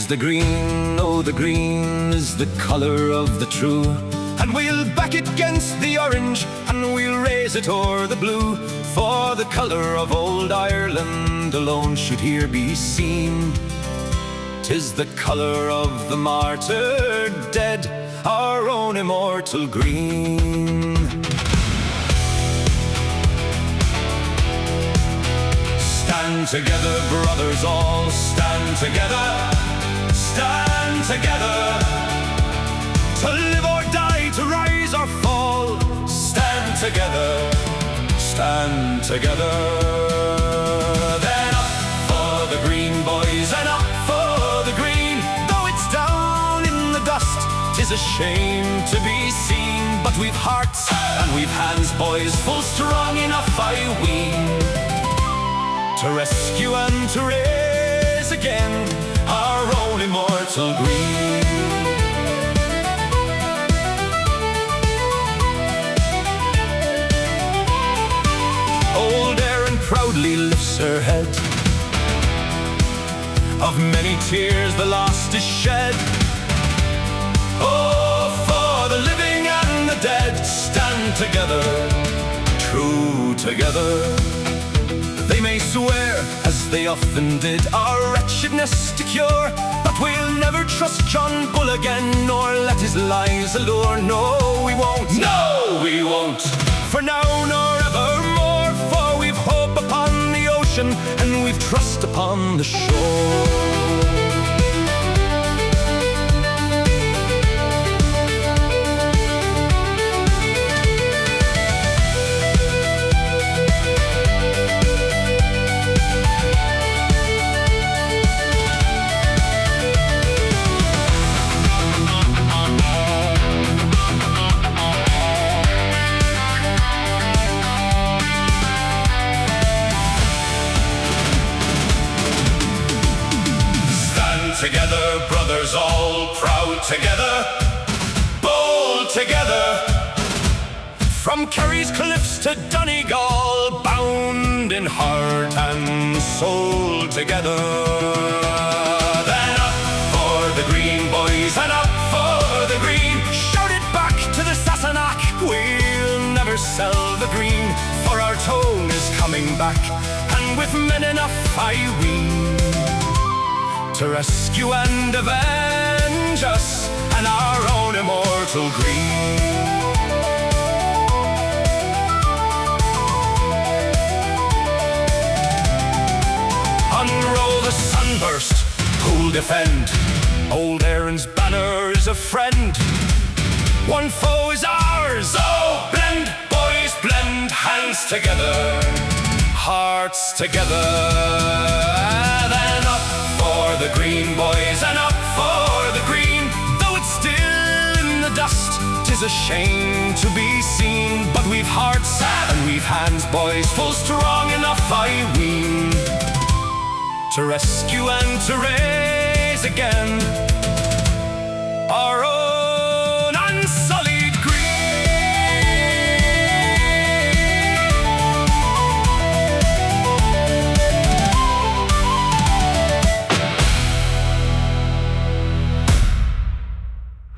'Tis the green, oh the green is the colour of the true. And we'll back it against the orange, and we'll raise it o'er the blue. For the colour of old Ireland alone should here be seen. 'Tis the colour of the martyred dead, our own immortal green. Stand together, brothers all, stand together. Stand together, to live or die, to rise or fall. Stand together, stand together. Then up for the green, boys, and up for the green. Though it's down in the dust, 'tis a shame to be seen. But we've hearts and we've hands, boys, full strong enough, I ween, to rescue and to raise again our own immortal green. Old Erin proudly lifts her head. Of many tears the last is shed. Oh, for the living and the dead, stand together, true together. They may swear, as they often did, our wretchedness to cure, but we'll never trust John Bull again, nor let his lies allure. No, we won't. No, we won't. For now nor evermore, for we've hope upon the ocean, and we've trust upon the shore. Together, brothers all, proud together, bold together. From Kerry's cliffs to Donegal, bound in heart and soul together. Then up for the green, boys, and up for the green. Shout it back to the Sassenach, we'll never sell the green, for our tone is coming back, and with men enough, I ween, to rescue and avenge us and our own immortal green. Unroll the sunburst, who'll defend? Old Erin's banner is a friend. One foe is ours, oh blend, boys blend, hands together, hearts together. Then up for the green, boys, and up for the green. Though it's still in the dust, 'tis a shame to be seen. But we've hearts and we've hands, boys, full strong enough, I ween, to rescue and to raise again our own